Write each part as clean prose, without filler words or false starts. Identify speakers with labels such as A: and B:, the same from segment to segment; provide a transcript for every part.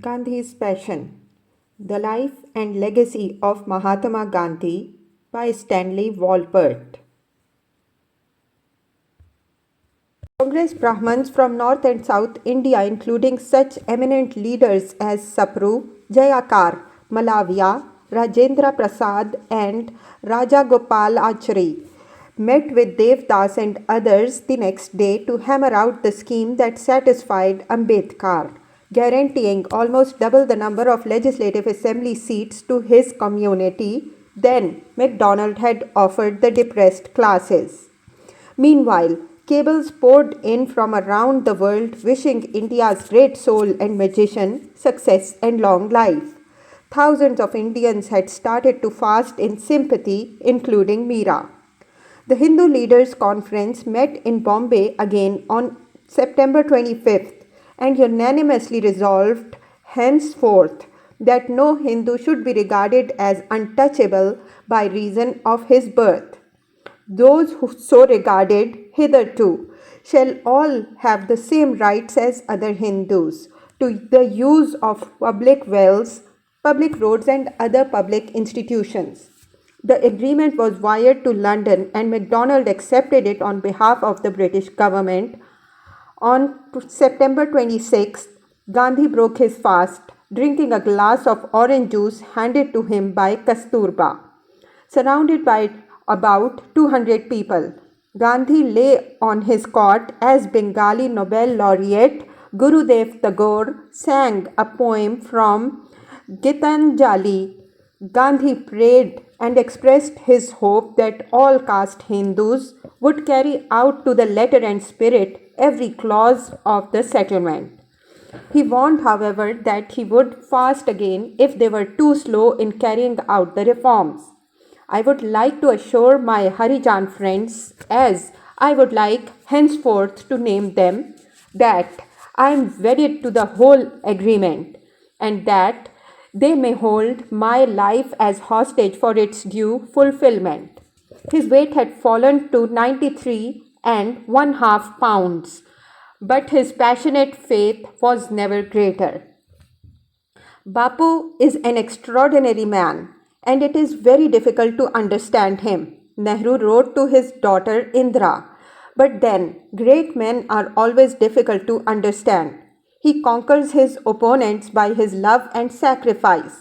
A: Gandhi's Passion: The Life and Legacy of Mahatma Gandhi by Stanley Wolpert. Congress Brahmins from North and South India, including such eminent leaders as Sapru, Jayakar, Malaviya, Rajendra Prasad, and Raja Gopal Achari, met with Devdas and others the next day to hammer out the scheme that satisfied Ambedkar, guaranteeing almost double the number of legislative assembly seats to his community than MacDonald had offered the depressed classes. Meanwhile, cables poured in from around the world wishing India's great soul and magician success and long life. Thousands of Indians had started to fast in sympathy, including Meera. The Hindu Leaders' Conference met in Bombay again on September 25th and unanimously resolved henceforth that no Hindu should be regarded as untouchable by reason of his birth. Those who so regarded hitherto shall all have the same rights as other Hindus to the use of public wells, public roads, and other public institutions. The agreement was wired to London, and MacDonald accepted it on behalf of the British government. On September 26th, Gandhi broke his fast, drinking a glass of orange juice handed to him by Kasturba. Surrounded by about 200 people, Gandhi lay on his cot as Bengali Nobel laureate Gurudev Tagore sang a poem from Gitanjali. Gandhi prayed and expressed his hope that all caste Hindus would carry out to the letter and spirit every clause of the settlement. He warned, however, that he would fast again if they were too slow in carrying out the reforms. I would like to assure my Harijan friends, as I would like henceforth to name them, that I am wedded to the whole agreement, and that they may hold my life as hostage for its due fulfillment. His weight had fallen to 93 and 1/2 pounds, but his passionate faith was never greater. Bapu is an extraordinary man, and it is very difficult to understand him, Nehru wrote to his daughter Indira. But then, great men are always difficult to understand. He conquers his opponents by his love and sacrifice.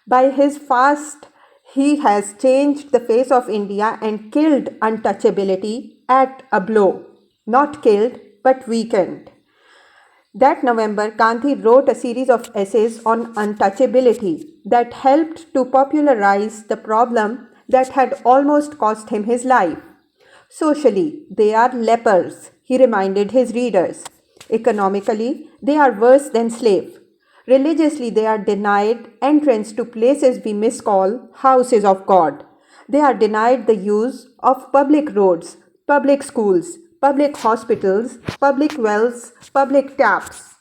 A: By his fast, he has changed the face of India and killed untouchability at a blow. Not killed, but weakened. That November, Gandhi wrote a series of essays on untouchability that helped to popularize the problem that had almost cost him his life. Socially, they are lepers, he reminded his readers. Economically, they are worse than slaves. Religiously, they are denied entrance to places we miscall houses of God. They are denied the use of public roads, public schools, public hospitals, public wells, public taps.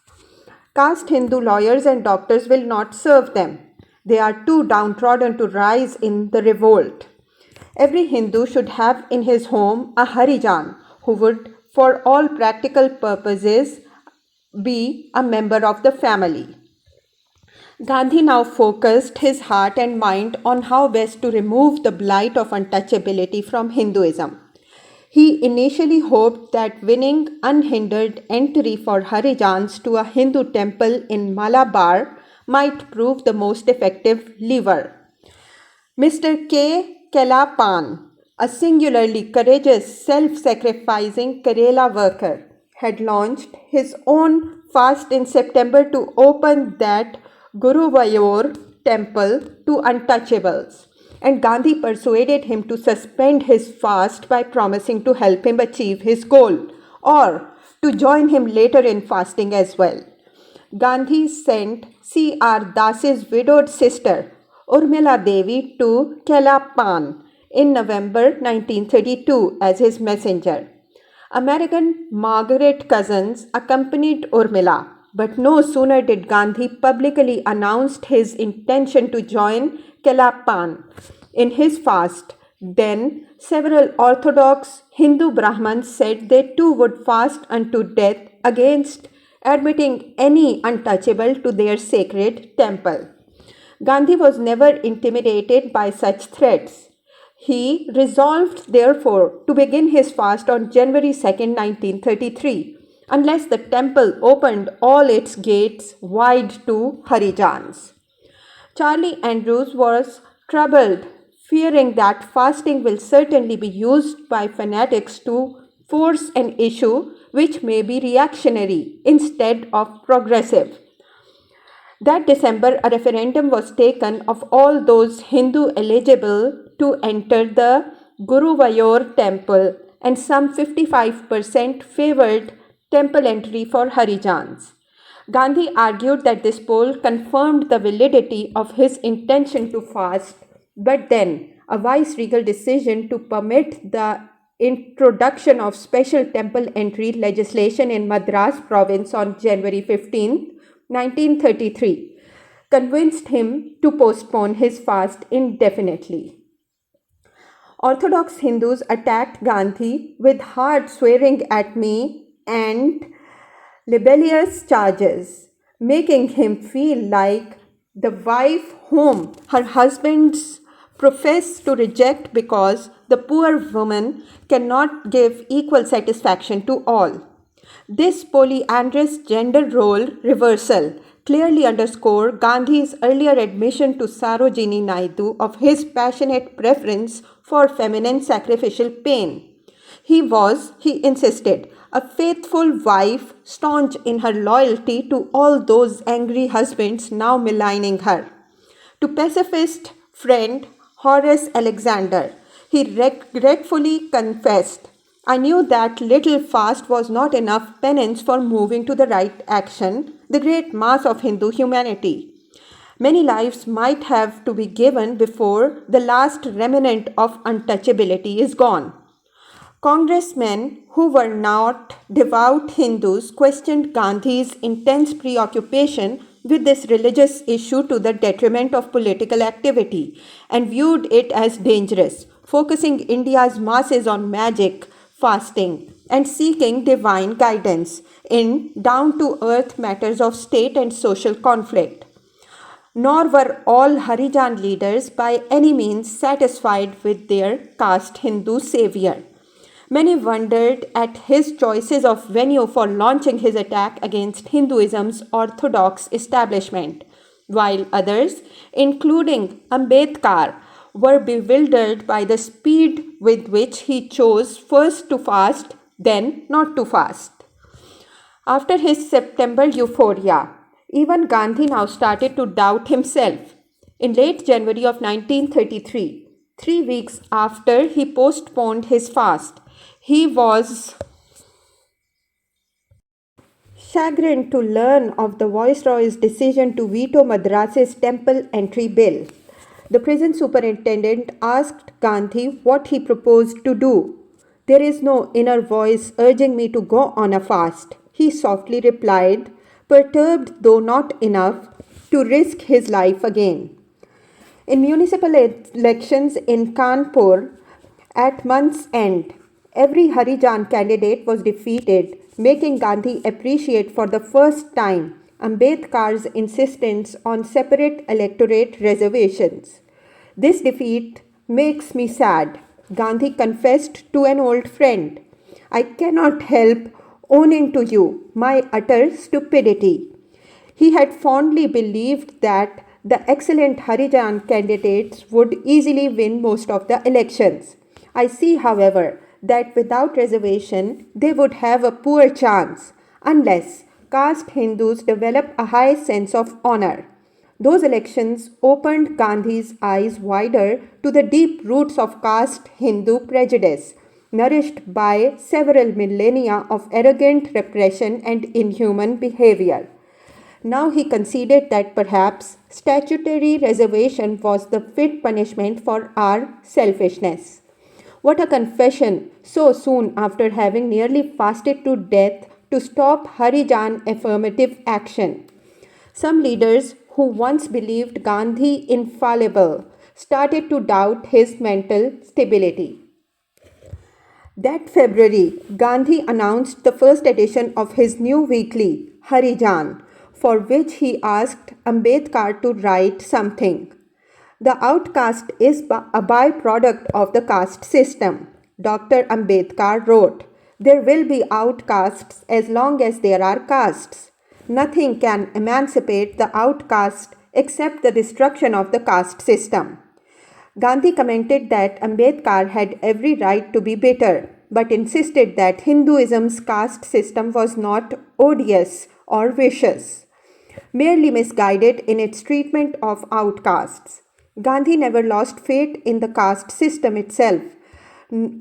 A: Caste Hindu lawyers and doctors will not serve them. They are too downtrodden to rise in the revolt. Every Hindu should have in his home a Harijan who would, for all practical purposes, be a member of the family. Gandhi now focused his heart and mind on how best to remove the blight of untouchability from Hinduism. He initially hoped that winning unhindered entry for Harijans to a Hindu temple in Malabar might prove the most effective lever. Mr. K. Kelapan, a singularly courageous, self-sacrificing Kerala worker, had launched his own fast in September to open that Guruvayur temple to untouchables, and Gandhi persuaded him to suspend his fast by promising to help him achieve his goal, or to join him later in fasting as well. Gandhi sent C.R. Das's widowed sister, Urmila Devi, to Kelapan in November 1932 as his messenger. American Margaret Cousins accompanied Urmila, but no sooner did Gandhi publicly announce his intention to join Kelapan in his fast than several Orthodox Hindu Brahmins said they too would fast unto death against admitting any untouchable to their sacred temple. Gandhi was never intimidated by such threats. He resolved, therefore, to begin his fast on January 2nd, 1933, unless the temple opened all its gates wide to Harijans. Charlie Andrews was troubled, fearing that fasting will certainly be used by fanatics to force an issue which may be reactionary instead of progressive. That December, a referendum was taken of all those Hindu eligible to enter the Guruvayur temple, and some 55% favored temple entry for Harijans. Gandhi argued that this poll confirmed the validity of his intention to fast, but then a vice-regal decision to permit the introduction of special temple entry legislation in Madras province on January 15, 1933, convinced him to postpone his fast indefinitely. Orthodox Hindus attacked Gandhi with hard swearing at me and libellous charges, making him feel like the wife whom her husbands profess to reject because the poor woman cannot give equal satisfaction to all. This polyandrous gender role reversal clearly underscored Gandhi's earlier admission to Sarojini Naidu of his passionate preference for feminine sacrificial pain. He was, he insisted, a faithful wife, staunch in her loyalty to all those angry husbands now maligning her. To pacifist friend Horace Alexander, he regretfully confessed, I knew that little fast was not enough penance for moving to the right action, the great mass of Hindu humanity. Many lives might have to be given before the last remnant of untouchability is gone. Congressmen who were not devout Hindus questioned Gandhi's intense preoccupation with this religious issue to the detriment of political activity and viewed it as dangerous, focusing India's masses on magic, fasting, and seeking divine guidance in down-to-earth matters of state and social conflict. Nor were all Harijan leaders by any means satisfied with their caste Hindu savior. Many wondered at his choices of venue for launching his attack against Hinduism's orthodox establishment, while others, including Ambedkar, were bewildered by the speed with which he chose first to fast, then not to fast. After his September euphoria, even Gandhi now started to doubt himself. In late January of 1933, 3 weeks after he postponed his fast, he was chagrined to learn of the Viceroy's decision to veto Madras's temple entry bill. The prison superintendent asked Gandhi what he proposed to do. There is no inner voice urging me to go on a fast, he softly replied, perturbed though not enough to risk his life again. In municipal elections in Kanpur at month's end, every Harijan candidate was defeated, making Gandhi appreciate for the first time Ambedkar's insistence on separate electorate reservations. This defeat makes me sad, Gandhi confessed to an old friend. I cannot help owning to you my utter stupidity. He had fondly believed that the excellent Harijan candidates would easily win most of the elections. I see, however, that without reservation they would have a poor chance unless caste Hindus develop a high sense of honor. Those elections opened Gandhi's eyes wider to the deep roots of caste Hindu prejudice, nourished by several millennia of arrogant repression and inhuman behavior. Now he conceded that perhaps statutory reservation was the fit punishment for our selfishness. What a confession so soon after having nearly fasted to death to stop Harijan affirmative action. Some leaders who once believed Gandhi infallible started to doubt his mental stability. That February, Gandhi announced the first edition of his new weekly, Harijan, for which he asked Ambedkar to write something. The outcast is a byproduct of the caste system. Dr. Ambedkar wrote, "There will be outcasts as long as there are castes. Nothing can emancipate the outcast except the destruction of the caste system." Gandhi commented that Ambedkar had every right to be bitter, but insisted that Hinduism's caste system was not odious or vicious, merely misguided in its treatment of outcasts. Gandhi never lost faith in the caste system itself,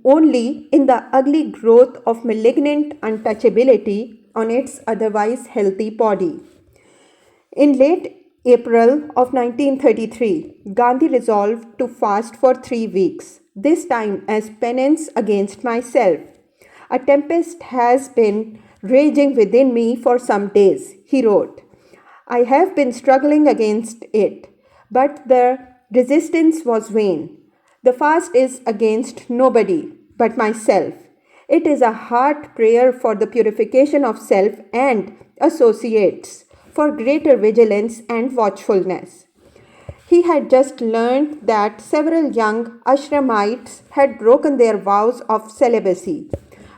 A: only in the ugly growth of malignant untouchability on its otherwise healthy body. In late April of 1933, Gandhi resolved to fast for 3 weeks, this time as penance against myself. "A tempest has been raging within me for some days," he wrote. "I have been struggling against it, but the resistance was vain. The fast is against nobody but myself. It is a heart prayer for the purification of self and associates, for greater vigilance and watchfulness." He had just learned that several young ashramites had broken their vows of celibacy.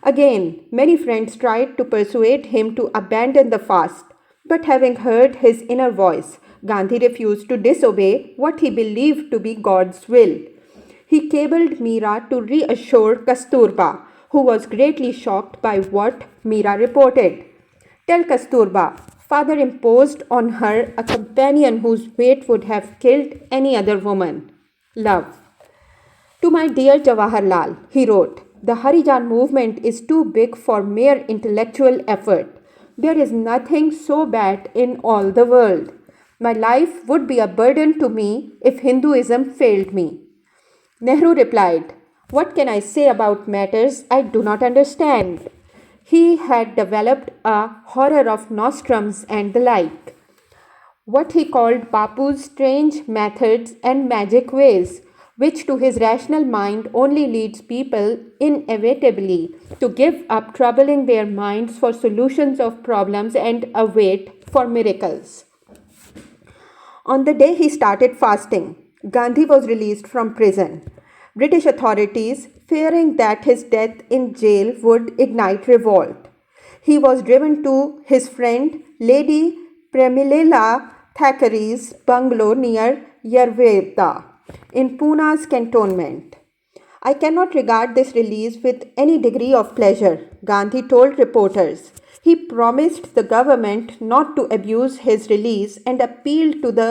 A: Again, many friends tried to persuade him to abandon the fast, but having heard his inner voice, Gandhi refused to disobey what he believed to be God's will. He cabled Meera to reassure Kasturba, who was greatly shocked by what Meera reported. "Tell Kasturba, father imposed on her a companion whose fate would have killed any other woman. Love." "To my dear Jawaharlal," he wrote, "the Harijan movement is too big for mere intellectual effort. There is nothing so bad in all the world. My life would be a burden to me if Hinduism failed me." Nehru replied, "What can I say about matters I do not understand?" He had developed a horror of nostrums and the like, what he called Bapu's strange methods and magic ways, which to his rational mind only leads people inevitably to give up troubling their minds for solutions of problems and await for miracles. On the day he started fasting, Gandhi was released from prison. British authorities, fearing that his death in jail would ignite revolt, he was driven to his friend Lady Premilila Thackeray's bungalow near Yerweda in Puna's cantonment. "I cannot regard this release with any degree of pleasure," Gandhi told reporters. He promised the government not to abuse his release and appealed to the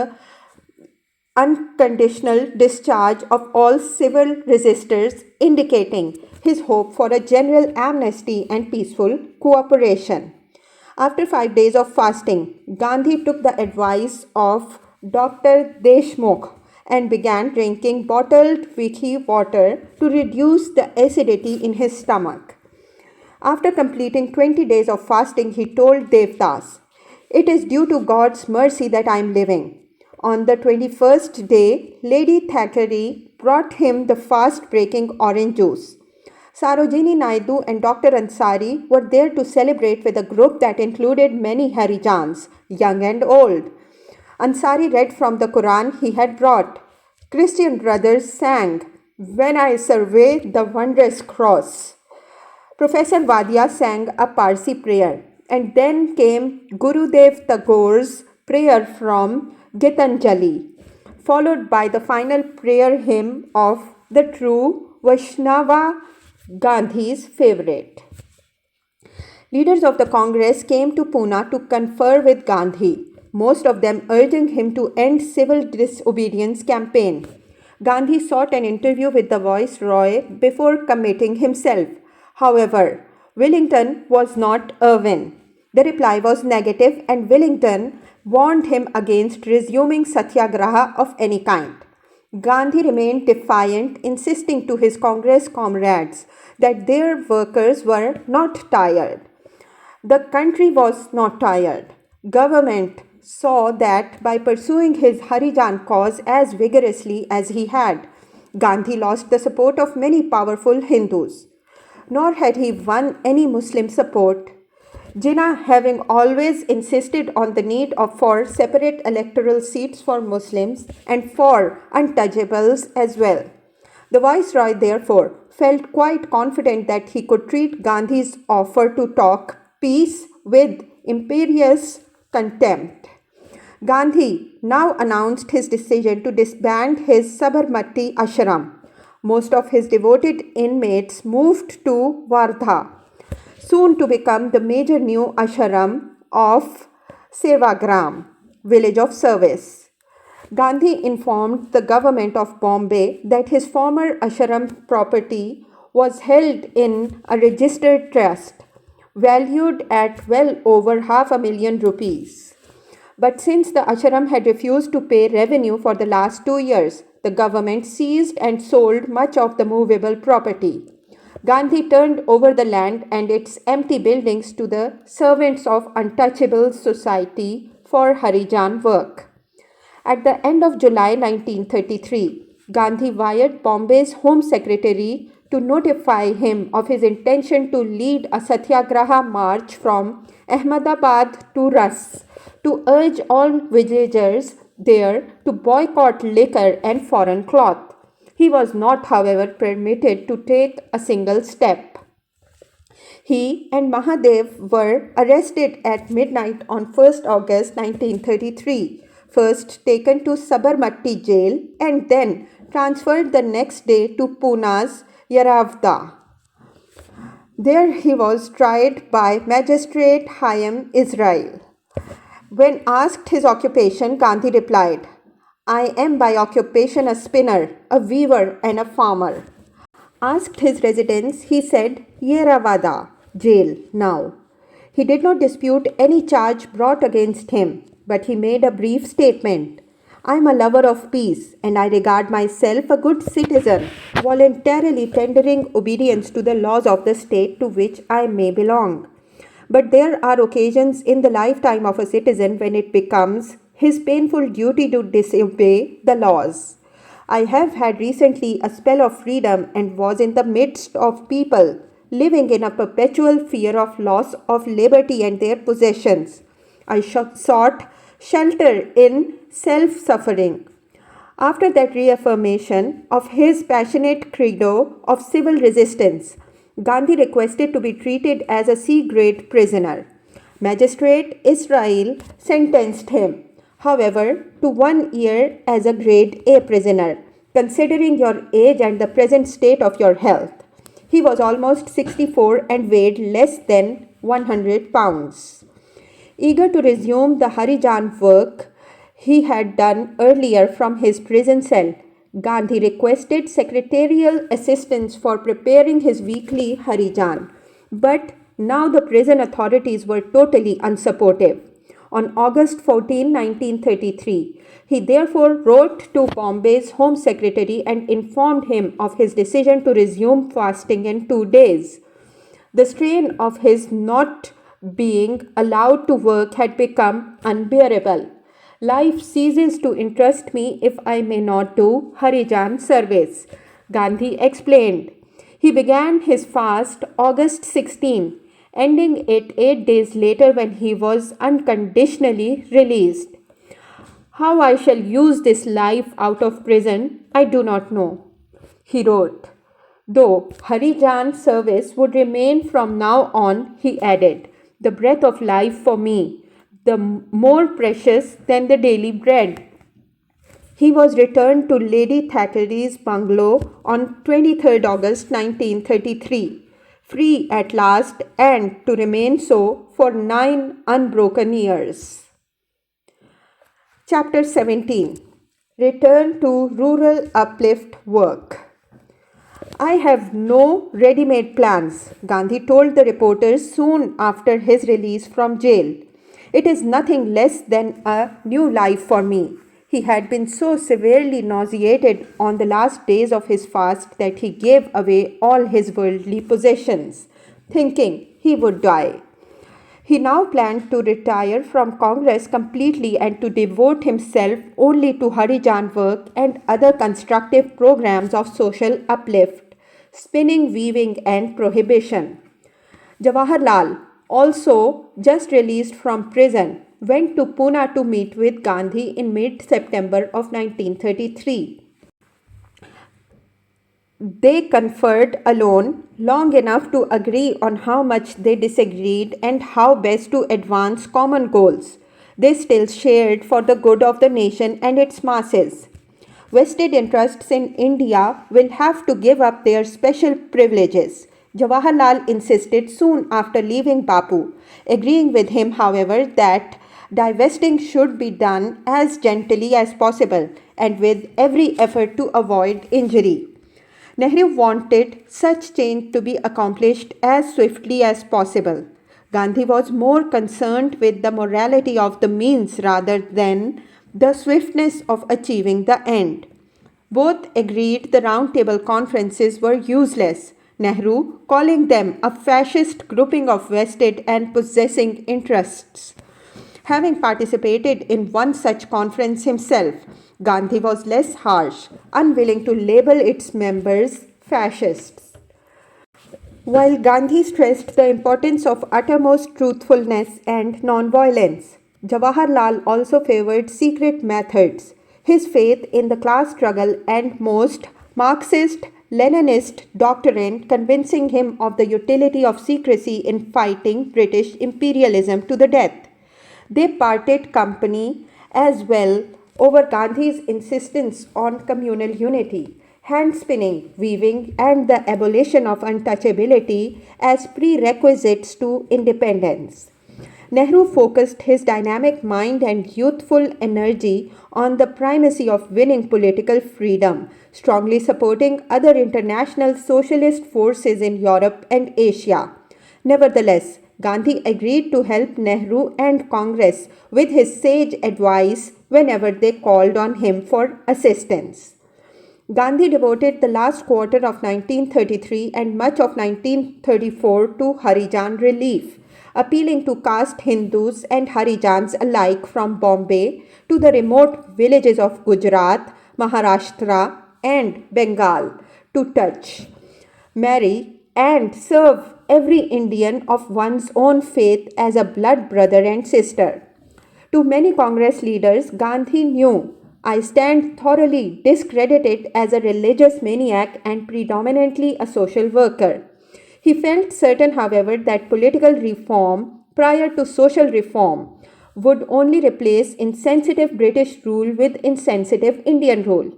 A: unconditional discharge of all civil resistors, indicating his hope for a general amnesty and peaceful cooperation. After 5 days of fasting, Gandhi took the advice of Dr. Deshmukh and began drinking bottled weekly water to reduce the acidity in his stomach. After completing 20 days of fasting, he told Devdas, "It is due to God's mercy that I am living." On the 21st day, Lady Thackeray brought him the fast-breaking orange juice. Sarojini Naidu and Dr. Ansari were there to celebrate with a group that included many Harijans, young and old. Ansari read from the Quran he had brought. Christian brothers sang, "When I survey the wondrous cross." Professor Wadia sang a Parsi prayer, and then came Gurudev Tagore's prayer from Gitanjali, followed by the final prayer hymn of the true Vaishnava, Gandhi's favorite. Leaders of the Congress came to Pune to confer with Gandhi, most of them urging him to end civil disobedience campaign. Gandhi sought an interview with the Viceroy before committing himself. However, Wellington was not Irwin. The reply was negative, and Wellington warned him against resuming satyagraha of any kind. Gandhi remained defiant, insisting to his Congress comrades that their workers were not tired. The country was not tired. Government saw that by pursuing his Harijan cause as vigorously as he had, Gandhi lost the support of many powerful Hindus. Nor had he won any Muslim support. Jinnah having always insisted on the need for separate electoral seats for Muslims and for untouchables as well. The Viceroy, therefore, felt quite confident that he could treat Gandhi's offer to talk peace with imperious contempt. Gandhi now announced his decision to disband his Sabarmati ashram. Most of his devoted inmates moved to Wardha, soon to become the major new ashram of Sevagram, village of service. Gandhi informed the government of Bombay that his former ashram property was held in a registered trust, valued at well over ₹500,000. But since the ashram had refused to pay revenue for the last 2 years, the government seized and sold much of the movable property. Gandhi turned over the land and its empty buildings to the servants of Untouchables Society for Harijan work. At the end of July 1933, Gandhi wired Bombay's Home Secretary to notify him of his intention to lead a satyagraha march from Ahmedabad to Ras to urge all villagers there to boycott liquor and foreign cloth. He was not, however, permitted to take a single step. He and Mahadev were arrested at midnight on 1st August 1933, first taken to Sabarmati jail and then transferred the next day to Puna's Yaravda. There he was tried by Magistrate Chaim Israel. When asked his occupation, Gandhi replied, "I am by occupation a spinner, a weaver and a farmer." Asked his residence, he said, "Yeravada, jail now." He did not dispute any charge brought against him, but he made a brief statement. "I am a lover of peace, and I regard myself a good citizen, voluntarily tendering obedience to the laws of the state to which I may belong. But there are occasions in the lifetime of a citizen when it becomes his painful duty to disobey the laws. I have had recently a spell of freedom and was in the midst of people living in a perpetual fear of loss of liberty and their possessions. I sought shelter in self-suffering." After that reaffirmation of his passionate credo of civil resistance, Gandhi requested to be treated as a C-grade prisoner. Magistrate Israel sentenced him, however, to 1 year as a grade A prisoner, considering your age and the present state of your health. He was almost 64 and weighed less than 100 pounds. Eager to resume the Harijan work he had done earlier from his prison cell, Gandhi requested secretarial assistance for preparing his weekly Harijan, but now the prison authorities were totally unsupportive. On August 14, 1933, he therefore wrote to Bombay's Home Secretary and informed him of his decision to resume fasting in 2 days. The strain of his not being allowed to work had become unbearable. "Life ceases to interest me if I may not do Harijan service," Gandhi explained. He began his fast August 16, ending it 8 days later when he was unconditionally released. "How I shall use this life out of prison, I do not know," he wrote. Though Harijan service would remain from now on, he added, "the breath of life for me, the more precious than the daily bread." He was returned to Lady Thackeray's bungalow on 23rd August 1933, free at last and to remain so for 9 unbroken years. Chapter 17. Return to Rural Uplift Work. "I have no ready-made plans," Gandhi told the reporters soon after his release from jail. "It is nothing less than a new life for me." He had been so severely nauseated on the last days of his fast that he gave away all his worldly possessions, thinking he would die. He now planned to retire from Congress completely and to devote himself only to Harijan work and other constructive programs of social uplift, spinning, weaving, and prohibition. Jawaharlal, also just released from prison, went to Pune to meet with Gandhi in mid-September of 1933. They conferred alone long enough to agree on how much they disagreed and how best to advance common goals they still shared for the good of the nation and its masses. Vested interests in India will have to give up their special privileges. Jawaharlal insisted soon after leaving Bapu, agreeing with him, however, that divesting should be done as gently as possible and with every effort to avoid injury. Nehru wanted such change to be accomplished as swiftly as possible. Gandhi was more concerned with the morality of the means rather than the swiftness of achieving the end. Both agreed the round table conferences were useless, Nehru calling them a fascist grouping of vested and possessing interests. Having participated in one such conference himself, Gandhi was less harsh, unwilling to label its members fascists. While Gandhi stressed the importance of uttermost truthfulness and nonviolence, Jawaharlal also favored secret methods. His faith in the class struggle and most Marxist Leninist doctrine convincing him of the utility of secrecy in fighting British imperialism to the death. They parted company as well over Gandhi's insistence on communal unity, hand spinning, weaving, and the abolition of untouchability as prerequisites to independence. Nehru focused his dynamic mind and youthful energy on the primacy of winning political freedom, strongly supporting other international socialist forces in Europe and Asia. Nevertheless, Gandhi agreed to help Nehru and Congress with his sage advice whenever they called on him for assistance. Gandhi devoted the last quarter of 1933 and much of 1934 to Harijan relief, appealing to caste Hindus and Harijans alike from Bombay to the remote villages of Gujarat, Maharashtra, and Bengal to touch, marry, and serve every Indian of one's own faith as a blood brother and sister. To many Congress leaders, Gandhi knew I stand thoroughly discredited as a religious maniac and predominantly a social worker. He felt certain, however, that political reform prior to social reform would only replace insensitive British rule with insensitive Indian rule.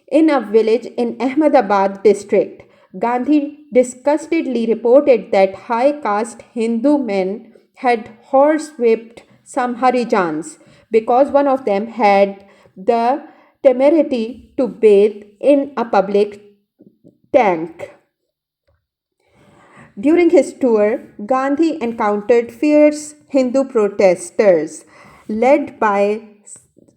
A: In a village in Ahmedabad district, Gandhi disgustedly reported that high caste Hindu men had horsewhipped some Harijans because one of them had the temerity to bathe in a public tank. During his tour, Gandhi encountered fierce Hindu protesters led by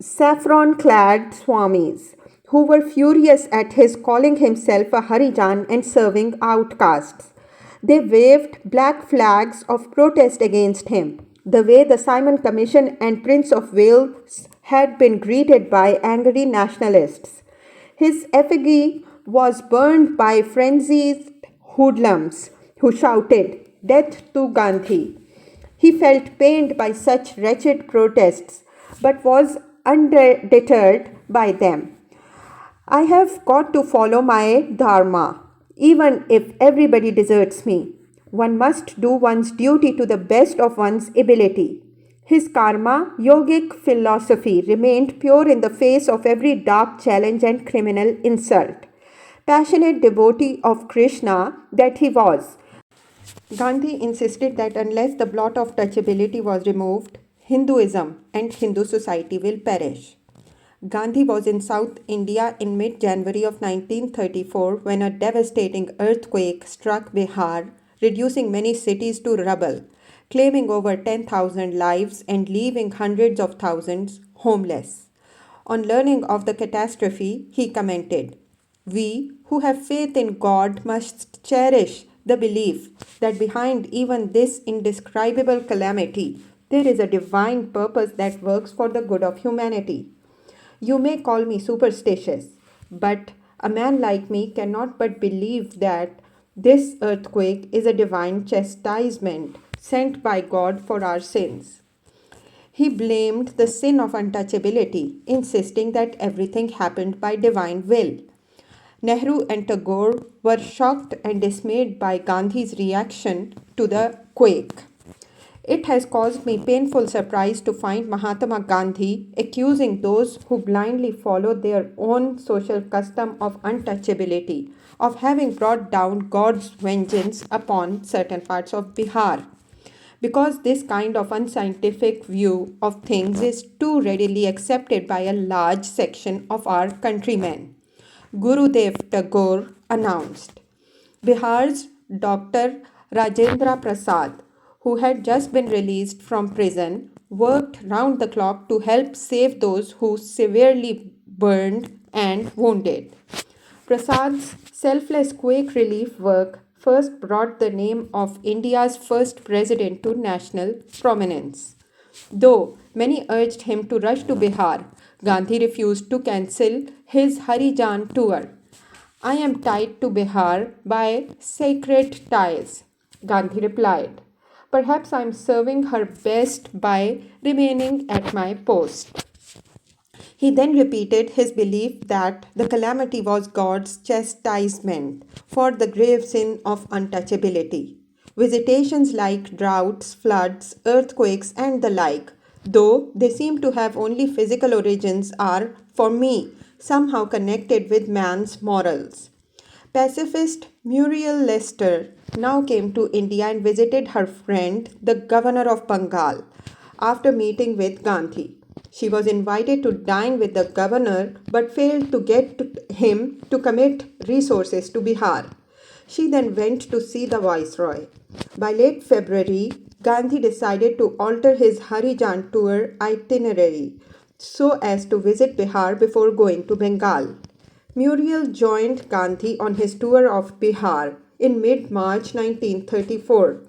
A: saffron clad Swamis who were furious at his calling himself a Harijan and serving outcasts. They waved black flags of protest against him, the way the Simon Commission and Prince of Wales had been greeted by angry nationalists. His effigy was burned by frenzied hoodlums who shouted, "Death to Gandhi." He felt pained by such wretched protests, but was undeterred by them. I have got to follow my dharma, even if everybody deserts me. One must do one's duty to the best of one's ability. His karma yogic philosophy remained pure in the face of every dark challenge and criminal insult. Passionate devotee of Krishna that he was, Gandhi insisted that unless the blot of touchability was removed, Hinduism and Hindu society will perish. Gandhi was in South India in mid-January of 1934 when a devastating earthquake struck Bihar, reducing many cities to rubble, claiming over 10,000 lives and leaving hundreds of thousands homeless. On learning of the catastrophe, he commented, "We who have faith in God must cherish the belief that behind even this indescribable calamity, there is a divine purpose that works for the good of humanity. You may call me superstitious, but a man like me cannot but believe that this earthquake is a divine chastisement sent by God for our sins. He blamed the sin of untouchability, insisting that everything happened by divine will. Nehru and Tagore were shocked and dismayed by Gandhi's reaction to the quake. It has caused me painful surprise to find Mahatma Gandhi accusing those who blindly follow their own social custom of untouchability of having brought down God's vengeance upon certain parts of Bihar. Because this kind of unscientific view of things is too readily accepted by a large section of our countrymen. Gurudev Tagore announced. Bihar's Dr. Rajendra Prasad, who had just been released from prison, worked round the clock to help save those who severely burned and wounded. Prasad's selfless quake relief work first brought the name of India's first president to national prominence. Though many urged him to rush to Bihar, Gandhi refused to cancel his Harijan tour. I am tied to Bihar by sacred ties, Gandhi replied. Perhaps I am serving her best by remaining at my post. He then repeated his belief that the calamity was God's chastisement for the grave sin of untouchability. Visitations like droughts, floods, earthquakes, and the like, though they seem to have only physical origins, are, for me, somehow connected with man's morals. Pacifist Muriel Lester now came to India and visited her friend, the governor of Bengal, after meeting with Gandhi. She was invited to dine with the governor but failed to get him to commit resources to Bihar. She then went to see the viceroy. By late February, Gandhi decided to alter his Harijan tour itinerary so as to visit Bihar before going to Bengal. Muriel joined Gandhi on his tour of Bihar in mid March 1934.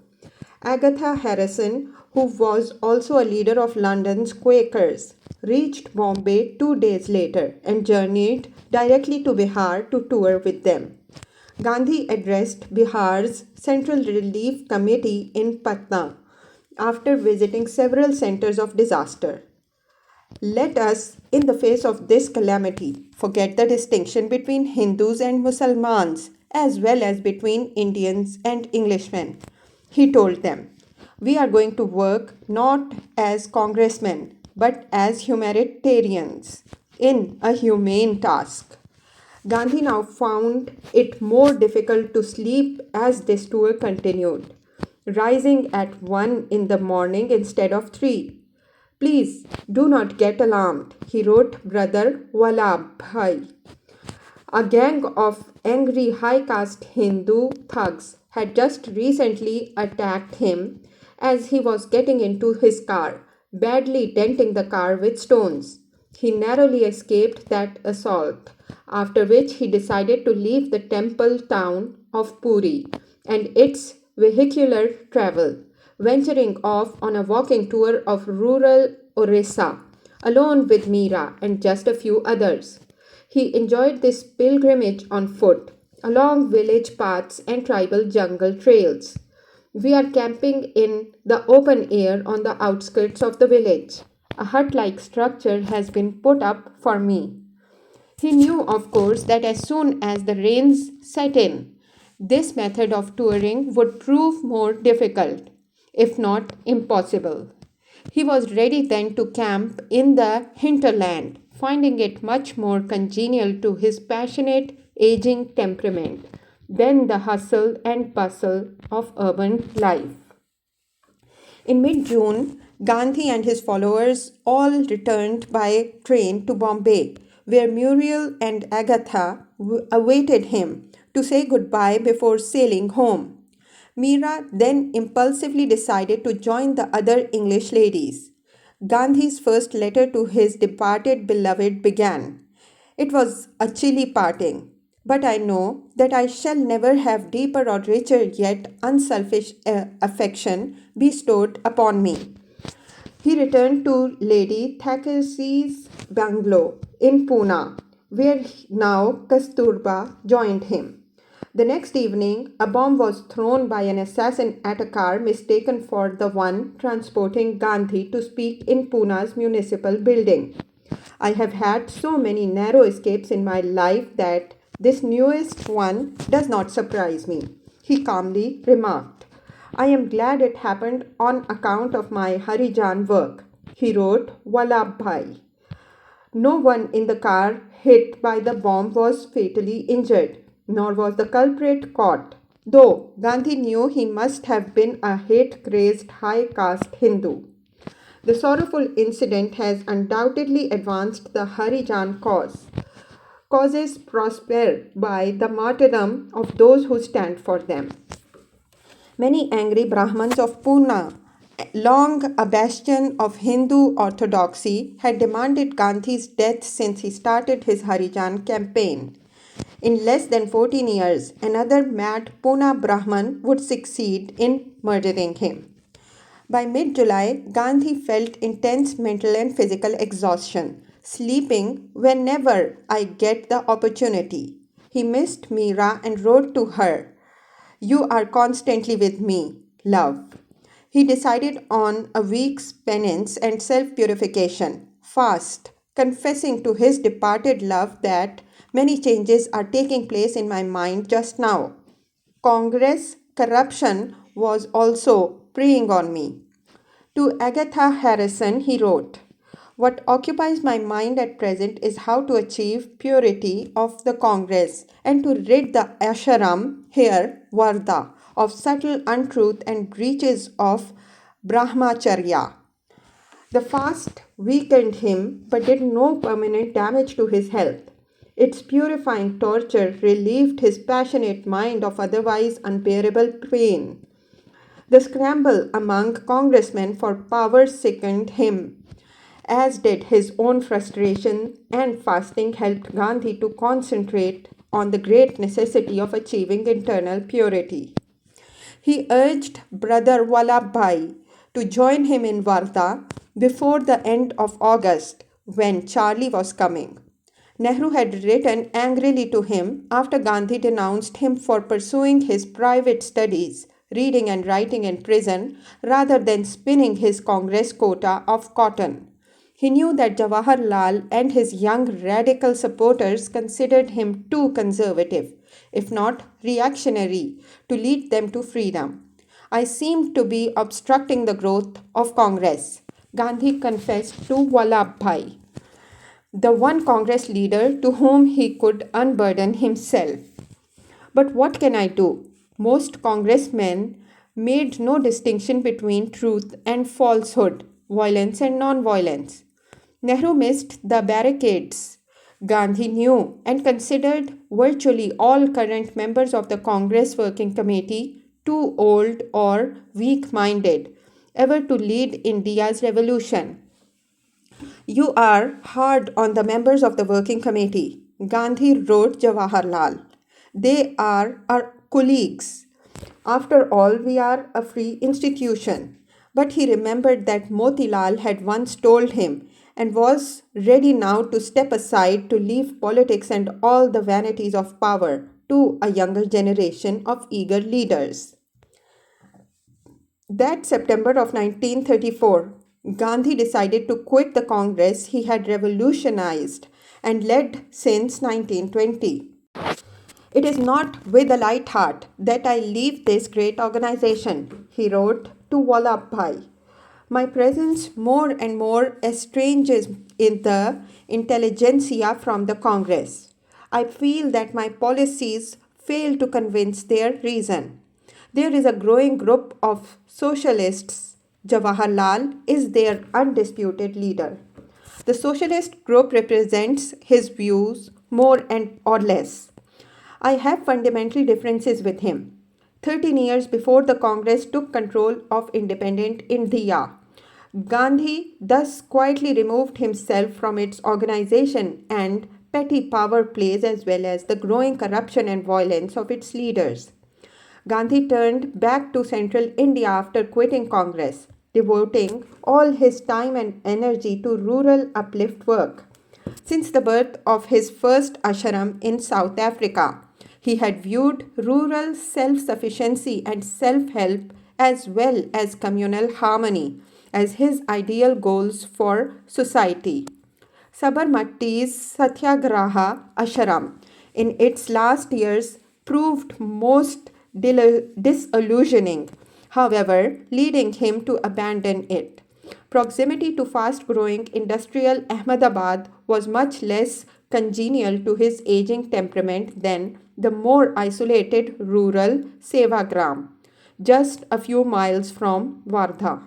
A: Agatha Harrison, who was also a leader of London's Quakers, reached Bombay 2 days later and journeyed directly to Bihar to tour with them. Gandhi addressed Bihar's Central Relief Committee in Patna after visiting several centers of disaster. Let us, in the face of this calamity, forget the distinction between Hindus and Muslims, as well as between Indians and Englishmen. He told them, we are going to work not as congressmen, but as humanitarians in a humane task. Gandhi now found it more difficult to sleep as this tour continued, rising at 1 in the morning instead of 3. Please do not get alarmed, he wrote Brother Vallabhbhai. A gang of angry high caste Hindu thugs had just recently attacked him as he was getting into his car, badly denting the car with stones. He narrowly escaped that assault, after which he decided to leave the temple town of Puri and its vehicular travel, venturing off on a walking tour of rural Orissa, alone with Meera and just a few others. He enjoyed this pilgrimage on foot, along village paths and tribal jungle trails. We are camping in the open air on the outskirts of the village. A hut like structure has been put up for me. He knew, of course, that as soon as the rains set in, this method of touring would prove more difficult, if not impossible. He was ready then to camp in the hinterland, finding it much more congenial to his passionate, aging temperament than the hustle and bustle of urban life. In mid June, Gandhi and his followers all returned by train to Bombay, where Muriel and Agatha awaited him to say goodbye before sailing home. Meera then impulsively decided to join the other English ladies. Gandhi's first letter to his departed beloved began. It was a chilly parting, but I know that I shall never have deeper or richer yet unselfish affection bestowed upon me. He returned to Lady Thackeray's bungalow in Pune, where now Kasturba joined him. The next evening, a bomb was thrown by an assassin at a car mistaken for the one transporting Gandhi to speak in Pune's municipal building. I have had so many narrow escapes in my life that this newest one does not surprise me, he calmly remarked. I am glad it happened on account of my Harijan work, he wrote Vallabhbhai. No one in the car hit by the bomb was fatally injured, nor was the culprit caught, though Gandhi knew he must have been a hate crazed high caste Hindu. The sorrowful incident has undoubtedly advanced the Harijan cause. Causes prosper by the martyrdom of those who stand for them. Many angry Brahmins of Pune, long a bastion of Hindu orthodoxy, had demanded Gandhi's death since he started his Harijan campaign. In less than 14 years, another mad Pune Brahman would succeed in murdering him. By mid July, Gandhi felt intense mental and physical exhaustion, sleeping whenever I get the opportunity. He missed Meera and wrote to her, You are constantly with me, love. He decided on a week's penance and self purification, fast, confessing to his departed love that many changes are taking place in my mind just now. Congress corruption was also preying on me. To Agatha Harrison, he wrote, What occupies my mind at present is how to achieve purity of the Congress and to rid the ashram here, Varda, of subtle untruth and breaches of Brahmacharya. The fast weakened him but did no permanent damage to his health. Its purifying torture relieved his passionate mind of otherwise unbearable pain. The scramble among congressmen for power sickened him, as did his own frustration, and fasting helped Gandhi to concentrate on the great necessity of achieving internal purity. He urged Brother Vallabhbhai to join him in Varda before the end of August, when Charlie was coming. Nehru had written angrily to him after Gandhi denounced him for pursuing his private studies, reading and writing in prison, rather than spinning his Congress quota of cotton. He knew that Jawaharlal and his young radical supporters considered him too conservative, if not reactionary, to lead them to freedom. I seemed to be obstructing the growth of Congress, Gandhi confessed to Vallabhbhai, the one Congress leader to whom he could unburden himself. But what can I do? Most congressmen made no distinction between truth and falsehood, violence and non-violence. Nehru missed the barricades. Gandhi knew and considered virtually all current members of the Congress Working Committee too old or weak minded ever to lead India's revolution. You are hard on the members of the working committee, Gandhi wrote Jawaharlal. They are our colleagues. After all, we are a free institution. But he remembered that Motilal had once told him and was ready now to step aside to leave politics and all the vanities of power to a younger generation of eager leaders. That September of 1934, Gandhi decided to quit the Congress he had revolutionized and led since 1920. It is not with a light heart that I leave this great organization, he wrote to Vallabhbhai. My presence more and more estranges in the intelligentsia from the Congress. I feel that my policies fail to convince their reason. There is a growing group of socialists. Jawaharlal is their undisputed leader. The socialist group represents his views more and or less. I have fundamental differences with him. 13 years before the Congress took control of independent India, Gandhi thus quietly removed himself from its organization and petty power plays as well as the growing corruption and violence of its leaders. Gandhi turned back to central India after quitting Congress, devoting all his time and energy to rural uplift work. Since the birth of his first ashram in South Africa, He had viewed rural self-sufficiency and self-help as well as communal harmony as his ideal goals for society. Sabarmati's Satyagraha Ashram in its last years proved most disillusioning, however, leading him to abandon it. Proximity to fast growing industrial Ahmedabad was much less congenial to his aging temperament than the more isolated rural Sevagram, just a few miles from Wardha.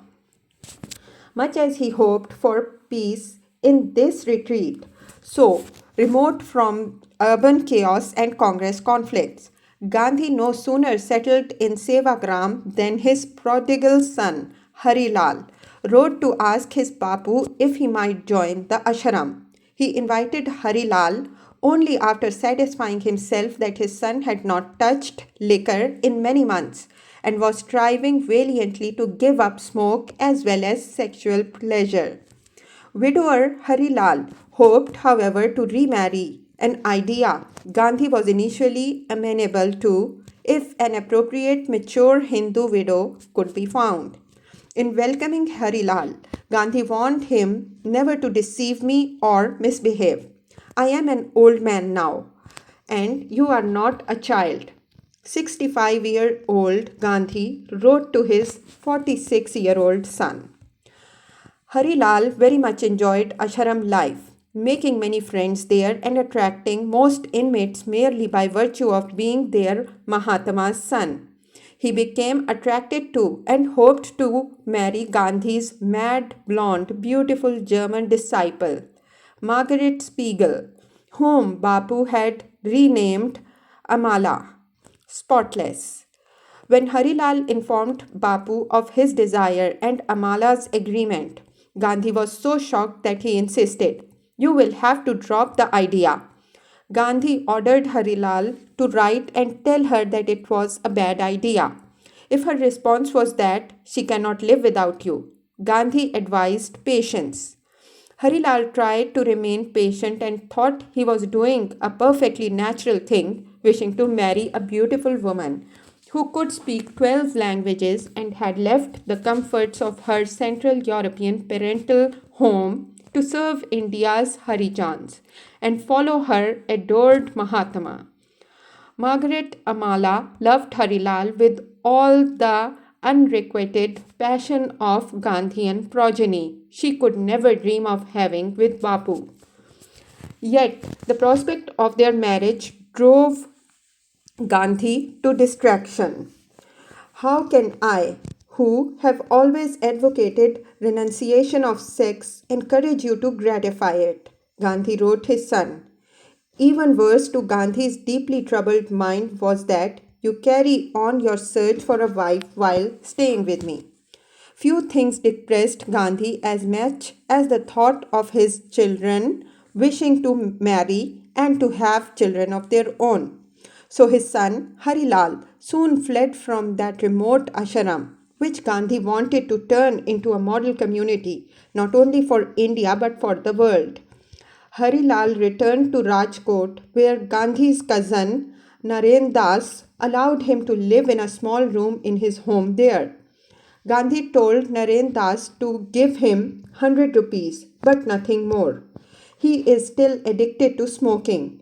A: Much as he hoped for peace in this retreat, so remote from urban chaos and Congress conflicts, Gandhi no sooner settled in Sevagram than his prodigal son, Harilal, wrote to ask his Bapu if he might join the ashram. He invited Harilal only after satisfying himself that his son had not touched liquor in many months and was striving valiantly to give up smoke as well as sexual pleasure. Widower Harilal hoped, however, to remarry, an idea Gandhi was initially amenable to if an appropriate mature Hindu widow could be found. In welcoming Harilal, Gandhi warned him never to deceive me or misbehave. I am an old man now, and you are not a child. 65-year-old Gandhi wrote to his 46-year-old son. Harilal very much enjoyed ashram life, making many friends there and attracting most inmates merely by virtue of being their Mahatma's son. He became attracted to and hoped to marry Gandhi's mad, blonde, beautiful German disciple, Margaret Spiegel, whom Bapu had renamed Amala, spotless. When Harilal informed Bapu of his desire and Amala's agreement, Gandhi was so shocked that he insisted, "You will have to drop the idea." Gandhi ordered Harilal to write and tell her that it was a bad idea. If her response was that she cannot live without you, Gandhi advised patience. Harilal tried to remain patient and thought he was doing a perfectly natural thing, wishing to marry a beautiful woman who could speak 12 languages and had left the comforts of her Central European parental home to serve India's Harijans and follow her adored Mahatma. Margaret Amala loved Harilal with all the unrequited passion of Gandhian progeny she could never dream of having with Bapu. Yet, the prospect of their marriage drove Gandhi to distraction. How can I, who have always advocated renunciation of sex, encourage you to gratify it? Gandhi wrote his son. Even worse to Gandhi's deeply troubled mind was that you carry on your search for a wife while staying with me. Few things depressed Gandhi as much as the thought of his children wishing to marry and to have children of their own. So his son, Harilal, soon fled from that remote ashram, which Gandhi wanted to turn into a model community, not only for India but for the world. Harilal returned to Rajkot, where Gandhi's cousin, Naren Das, allowed him to live in a small room in his home there. Gandhi told Naren Das to give him 100 rupees, but nothing more. He is still addicted to smoking.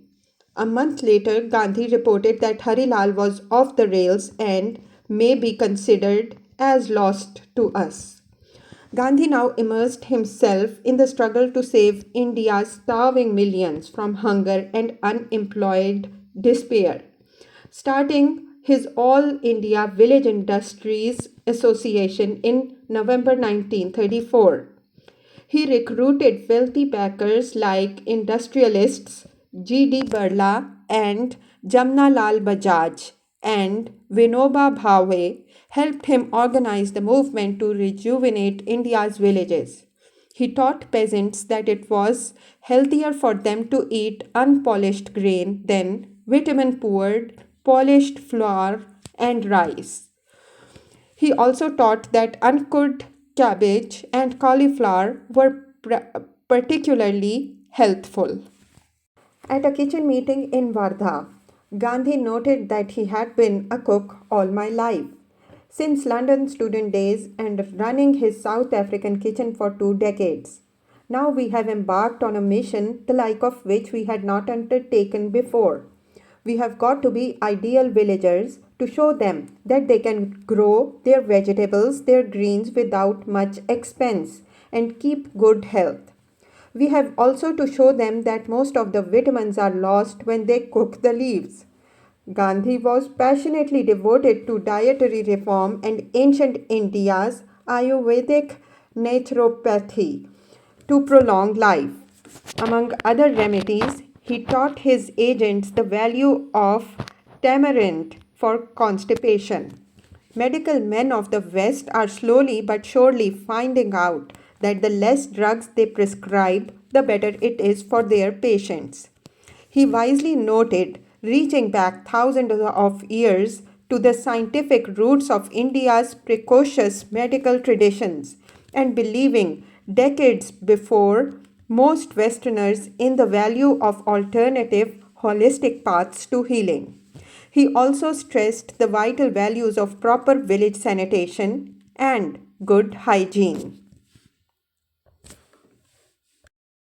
A: A month later, Gandhi reported that Harilal was off the rails and may be considered as lost to us. Gandhi now immersed himself in the struggle to save India's starving millions from hunger and unemployed despair. Starting his All India Village Industries Association in November 1934. He recruited wealthy backers like industrialists G.D. Birla and Jamnalal Bajaj, and Vinoba Bhave helped him organize the movement to rejuvenate India's villages. He taught peasants that it was healthier for them to eat unpolished grain than vitamin poor, polished flour and rice. He also taught that uncooked cabbage and cauliflower were particularly healthful. At a kitchen meeting in Wardha, Gandhi noted that he had been a cook all my life, since London student days and running his South African kitchen for 2 decades. Now we have embarked on a mission the like of which we had not undertaken before. We have got to be ideal villagers to show them that they can grow their vegetables, their greens without much expense and keep good health. We have also to show them that most of the vitamins are lost when they cook the leaves. Gandhi was passionately devoted to dietary reform and ancient India's Ayurvedic naturopathy to prolong life. Among other remedies, he taught his agents the value of tamarind for constipation. Medical men of the West are slowly but surely finding out that the less drugs they prescribe, the better it is for their patients. He wisely noted, reaching back thousands of years to the scientific roots of India's precocious medical traditions and believing decades before most Westerners in the value of alternative holistic paths to healing. He also stressed the vital values of proper village sanitation and good hygiene.